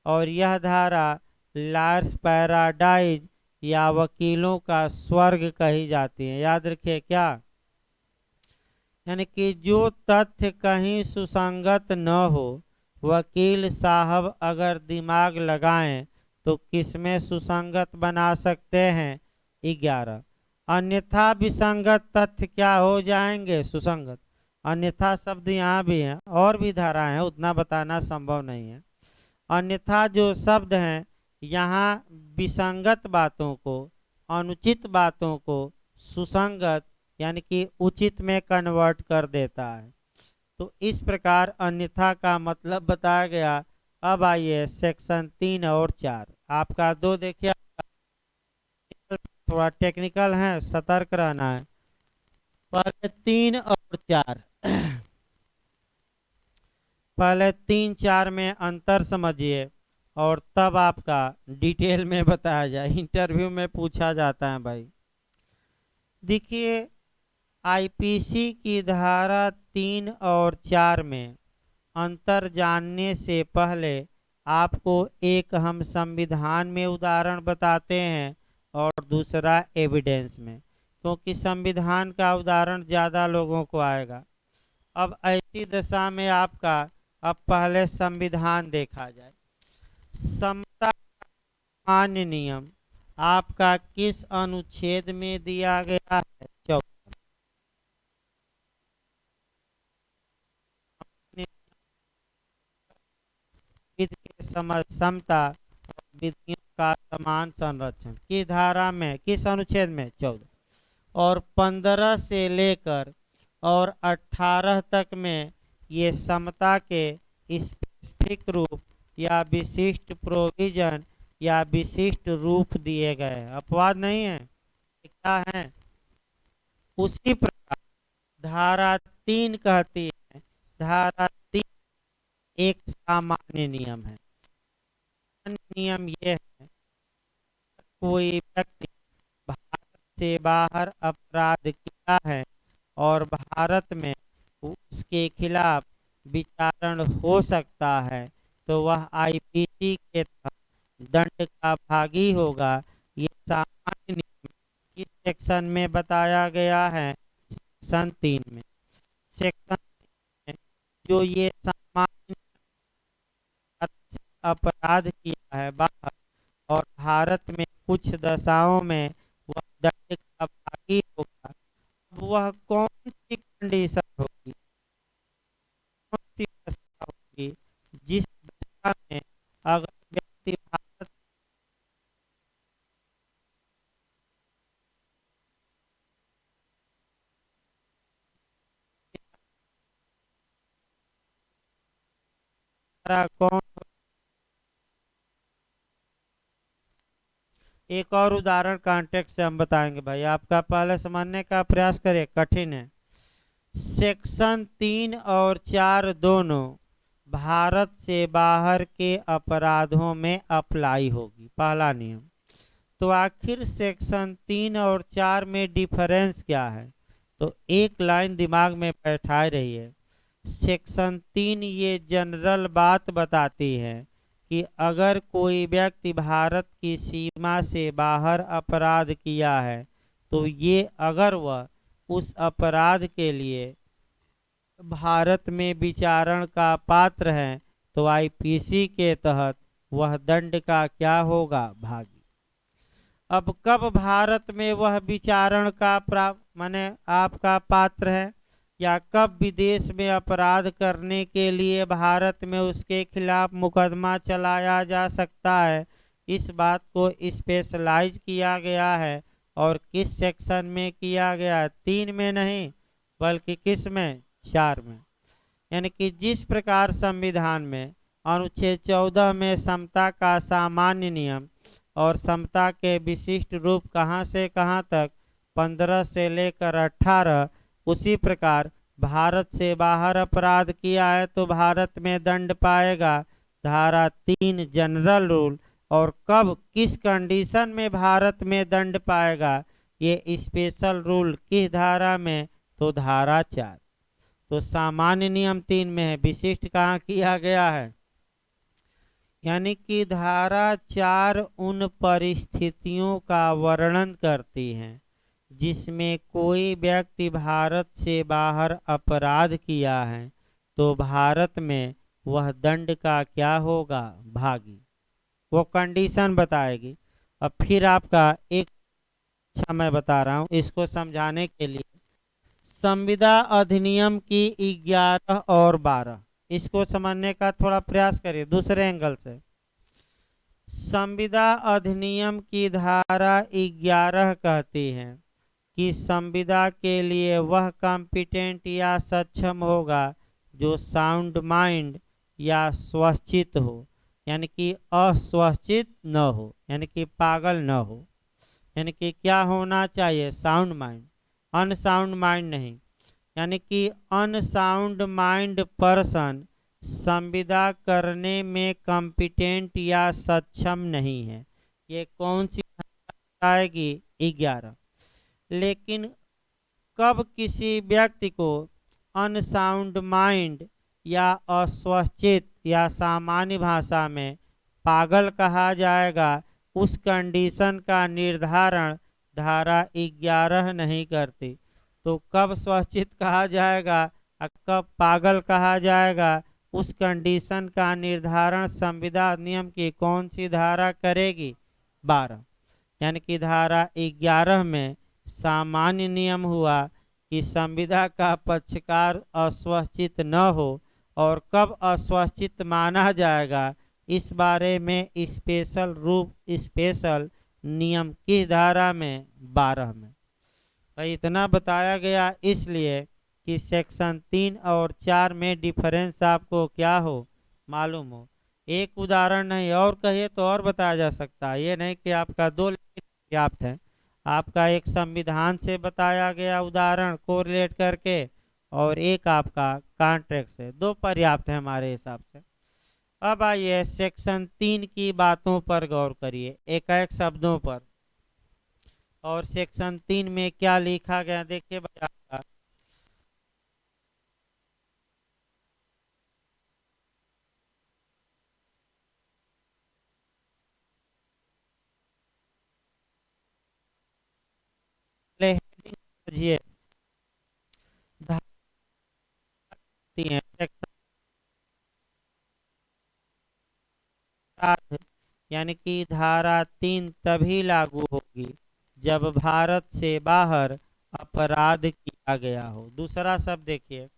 और यह धारा लायर्स पैराडाइज या वकीलों का स्वर्ग कही जाती है। याद रखिए क्या, यानी कि जो तथ्य कहीं सुसंगत न हो, वकील साहब अगर दिमाग लगाएं तो किसमें सुसंगत बना सकते हैं, 11। अन्यथा विसंगत तथ्य क्या हो जाएंगे, सुसंगत। अन्यथा शब्द यहाँ भी हैं, और भी धाराएं हैं, उतना बताना संभव नहीं है। अन्यथा जो शब्द हैं यहाँ विसंगत बातों को, अनुचित बातों को सुसंगत यानी कि उचित में कन्वर्ट कर देता है। तो इस प्रकार अन्यथा का मतलब बताया गया। अब आइए सेक्शन 3 और 4 आपका 2 देखिए, थोड़ा टेक्निकल है, सतर्क रहना है। पहले 3 और 4 पहले 3 4 में अंतर समझिए और तब आपका डिटेल में बताया जाए, इंटरव्यू में पूछा जाता है भाई। देखिए आईपीसी की धारा 3 और 4 में अंतर जानने से पहले आपको एक हम संविधान में उदाहरण बताते हैं और दूसरा एविडेंस में, क्योंकि संविधान का उदाहरण ज़्यादा लोगों को आएगा। अब ऐसी दशा में आपका अब पहले संविधान देखा जाए। समता सामान्य नियम आपका किस अनुच्छेद में दिया गया है, समता और विधियों का समान संरक्षण की धारा में, किस अनुच्छेद में, 14 और 15 से लेकर और 18 तक में ये समता के स्पेसिफिक रूप या विशिष्ट प्रोविजन या विशिष्ट रूप दिए गए हैं। अपवाद नहीं है, क्या है। उसी प्रकार धारा 3 कहती है, धारा 3 एक सामान्य नियम है। नियम ये है, कोई व्यक्ति भारत से बाहर अपराध किया है और भारत में उसके खिलाफ विचारण हो सकता है तो वह आईपीसी के तहत दंड का भागी होगा। ये सामान्य नियम किस सेक्शन में बताया गया है, सेक्शन 3 में। सेक्शन 3 में जो ये सामान्य अपराध किया है बाहर और भारत में कुछ दशाओं में वह दंड का भागी होगा, वह कौन सी कंडीशन होगी, कौन सी दशा होगी, जिस दशा में अगर व्यक्ति भारत कौन। एक और उदाहरण कॉन्टेक्स्ट से हम बताएंगे भाई, आपका पहले समझने का प्रयास करिए, कठिन है। सेक्शन 3 और 4 दोनों भारत से बाहर के अपराधों में अप्लाई होगी, पहला नियम। तो आखिर सेक्शन 3 और 4 में डिफरेंस क्या है, तो एक लाइन दिमाग में बैठाए रहिए। सेक्शन 3 ये जनरल बात बताती है कि अगर कोई व्यक्ति भारत की सीमा से बाहर अपराध किया है तो ये अगर वह उस अपराध के लिए भारत में विचारण का पात्र है तो आईपीसी के तहत वह दंड का क्या होगा, भागी। अब कब भारत में वह विचारण का माने आपका पात्र है, या कब विदेश में अपराध करने के लिए भारत में उसके खिलाफ मुकदमा चलाया जा सकता है, इस बात को स्पेशलाइज किया गया है। और किस सेक्शन में किया गया है, 3 में नहीं बल्कि किस में, 4 में। यानी कि जिस प्रकार संविधान में अनुच्छेद 14 में समता का सामान्य नियम और समता के विशिष्ट रूप कहाँ से कहाँ तक 15 से लेकर 18, उसी प्रकार भारत से बाहर अपराध किया है तो भारत में दंड पाएगा, धारा 3 जनरल रूल। और कब किस कंडीशन में भारत में दंड पाएगा, ये स्पेशल रूल किस धारा में, तो धारा 4। तो सामान्य नियम 3 में है, विशिष्ट कहाँ किया गया है, यानी कि धारा 4 उन परिस्थितियों का वर्णन करती है जिसमें कोई व्यक्ति भारत से बाहर अपराध किया है तो भारत में वह दंड का क्या होगा, भागी। वो कंडीशन बताएगी। अब फिर आपका एक अच्छा मैं बता रहा हूँ इसको समझाने के लिए, संविदा अधिनियम की 11 और 12, इसको समझने का थोड़ा प्रयास करिए दूसरे एंगल से। संविदा अधिनियम की धारा 11 कहती है कि संविदा के लिए वह कॉम्पिटेंट या सक्षम होगा जो साउंड माइंड या स्वचित हो, यानी कि अस्वचित न हो, यानी कि पागल न हो। यानी कि क्या होना चाहिए, साउंड माइंड, अनसाउंड माइंड नहीं। यानी कि अनसाउंड माइंड पर्सन संविदा करने में कॉम्पिटेंट या सक्षम नहीं है। ये कौन सी आएगी, 11। लेकिन कब किसी व्यक्ति को अनसाउंड माइंड या अस्वचित या सामान्य भाषा में पागल कहा जाएगा, उस कंडीशन का निर्धारण धारा 11 नहीं करती। तो कब स्वचित कहा जाएगा और कब पागल कहा जाएगा, उस कंडीशन का निर्धारण संविदा अधिनियम की कौन सी धारा करेगी, 12। यानी कि धारा 11 में सामान्य नियम हुआ कि संविदा का पक्षकार अस्वचित न हो, और कब अस्वचित माना जाएगा, इस बारे में स्पेशल नियम किस धारा में? 12 में। भाई इतना बताया गया इसलिए कि सेक्शन 3 और 4 में डिफरेंस आपको क्या हो, मालूम हो। एक उदाहरण नहीं, और कहिए तो और बताया जा सकता है। ये नहीं कि आपका 2 लाइन पर्याप्त है। आपका एक संविधान से बताया गया उदाहरण को रिलेट करके, और एक आपका कॉन्ट्रैक्ट से, 2 पर्याप्त है हमारे हिसाब से। अब आइए सेक्शन 3 की बातों पर गौर करिए, एक एक शब्दों पर। और सेक्शन 3 में क्या लिखा गया देखिए भाई आपका, हेडिंग समझिए, धारती है सेक्शन 7, यानी कि धारा 3 तभी लागू होगी जब भारत से बाहर अपराध किया गया हो। दूसरा शब्द देखिए,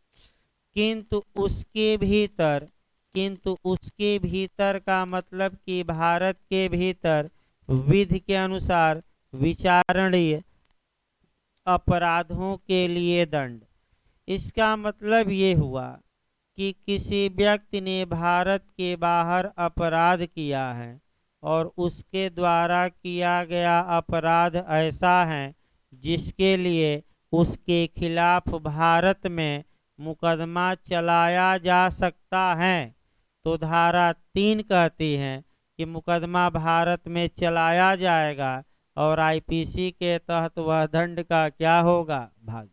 किंतु उसके भीतर, किंतु उसके भीतर का मतलब कि भारत के भीतर विधि के अनुसार विचारणीय अपराधों के लिए दंड। इसका मतलब ये हुआ कि किसी व्यक्ति ने भारत के बाहर अपराध किया है और उसके द्वारा किया गया अपराध ऐसा है जिसके लिए उसके खिलाफ भारत में मुकदमा चलाया जा सकता है, तो धारा 3 कहती है कि मुकदमा भारत में चलाया जाएगा और आईपीसी के तहत वह दंड का क्या होगा, भागी।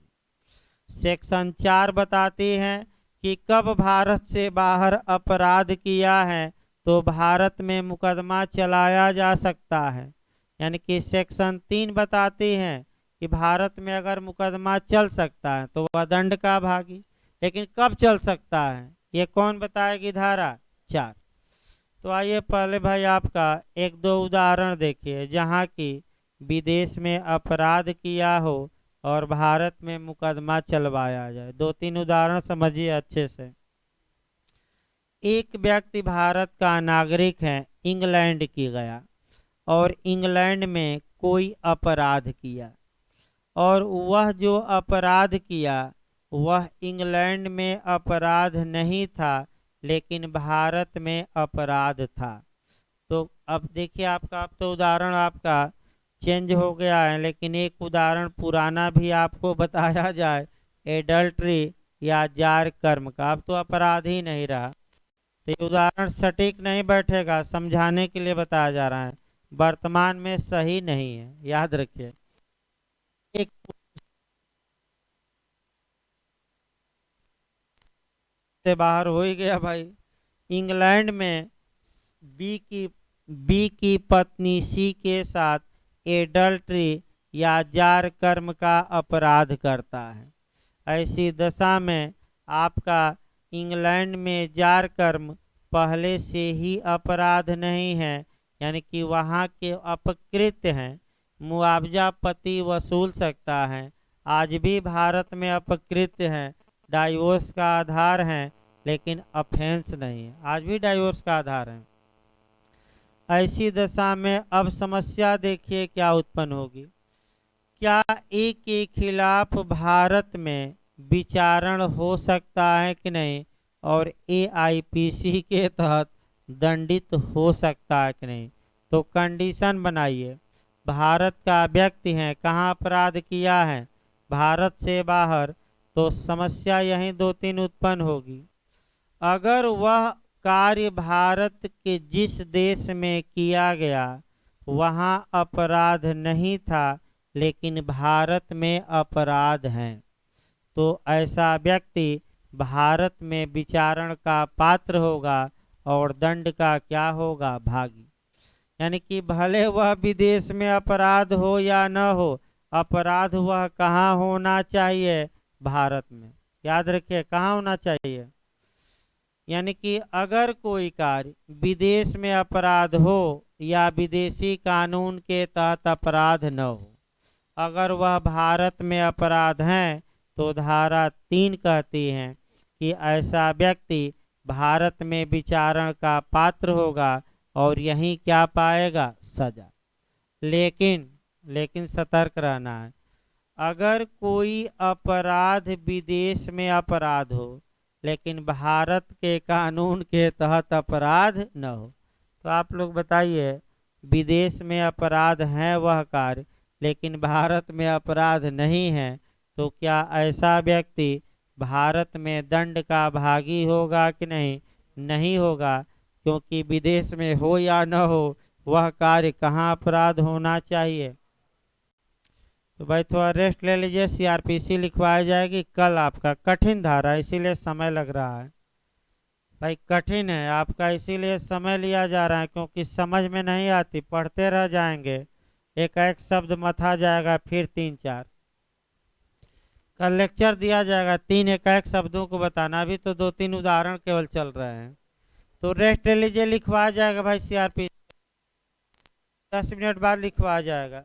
सेक्शन 4 बताती है कि कब भारत से बाहर अपराध किया है तो भारत में मुकदमा चलाया जा सकता है। यानी कि सेक्शन 3 बताती है कि भारत में अगर मुकदमा चल सकता है तो वह दंड का भागी, लेकिन कब चल सकता है ये कौन बताएगी, धारा 4। तो आइए पहले भाई आपका एक दो उदाहरण देखिए जहाँ की विदेश में अपराध किया हो और भारत में मुकदमा चलवाया जाए। 2-3 उदाहरण समझिए अच्छे से। एक व्यक्ति भारत का नागरिक है, इंग्लैंड की गया और इंग्लैंड में कोई अपराध किया, और वह जो अपराध किया वह इंग्लैंड में अपराध नहीं था लेकिन भारत में अपराध था। तो अब देखिए आपका, अब तो उदाहरण आपका चेंज हो गया है, लेकिन एक उदाहरण पुराना भी आपको बताया जाए, एडल्ट्री या जार कर्म का, अब तो अपराध ही नहीं रहा। तो ये उदाहरण सटीक नहीं बैठेगा, समझाने के लिए बताया जा रहा है, वर्तमान में सही नहीं है, याद रखिए। एक से बाहर हो ही गया भाई। इंग्लैंड में बी की बी की पत्नी सी के साथ एडल्ट्री या जार कर्म का अपराध करता है। ऐसी दशा में आपका इंग्लैंड में जार कर्म पहले से ही अपराध नहीं है, यानी कि वहाँ के अपकृत्य हैं, मुआवजा पति वसूल सकता है। आज भी भारत में अपकृत्य हैं, डाइवोर्स का आधार है, लेकिन ऑफेंस नहीं है, आज भी डाइवोर्स का आधार है। ऐसी दशा में अब समस्या देखिए क्या उत्पन्न होगी। क्या ए के खिलाफ भारत में विचारण हो सकता है कि नहीं, और ए आईपीसी के तहत दंडित हो सकता है कि नहीं। तो कंडीशन बनाइए, भारत का व्यक्ति है, कहाँ अपराध किया है, भारत से बाहर, तो समस्या यहीं 2-3 उत्पन्न होगी। अगर वह कार्य भारत के जिस देश में किया गया वहाँ अपराध नहीं था लेकिन भारत में अपराध है, तो ऐसा व्यक्ति भारत में विचारण का पात्र होगा और दंड का क्या होगा, भागी। यानी कि भले वह विदेश में अपराध हो या न हो, अपराध वह कहाँ होना चाहिए, भारत में। याद रखिए कहाँ होना चाहिए। यानी कि अगर कोई कार्य विदेश में अपराध हो या विदेशी कानून के तहत अपराध न हो, अगर वह भारत में अपराध है तो धारा 3 कहती है कि ऐसा व्यक्ति भारत में विचारण का पात्र होगा और यहीं क्या पाएगा, सजा। लेकिन लेकिन सतर्क रहना है, अगर कोई अपराध विदेश में अपराध हो लेकिन भारत के कानून के तहत अपराध न हो, तो आप लोग बताइए, विदेश में अपराध है वह कार्य लेकिन भारत में अपराध नहीं है, तो क्या ऐसा व्यक्ति भारत में दंड का भागी होगा कि नहीं? नहीं होगा, क्योंकि विदेश में हो या न हो वह कार्य कहाँ अपराध होना चाहिए। तो भाई थोड़ा रेस्ट ले लीजिए, सीआरपीसी लिखवाई जाएगी कल। आपका कठिन धारा इसीलिए समय लग रहा है भाई, कठिन है आपका इसीलिए समय लिया जा रहा है, क्योंकि समझ में नहीं आती, पढ़ते रह जाएंगे, एक एक शब्द मथा जाएगा, फिर 3-4 कल लेक्चर दिया जाएगा, 3 एक एक शब्दों को बताना, भी तो 2-3 उदाहरण केवल चल रहे हैं। तो रेस्ट ले लीजिए, लिखवा जाएगा भाई सीआरपी, 10 मिनट बाद लिखवा जाएगा।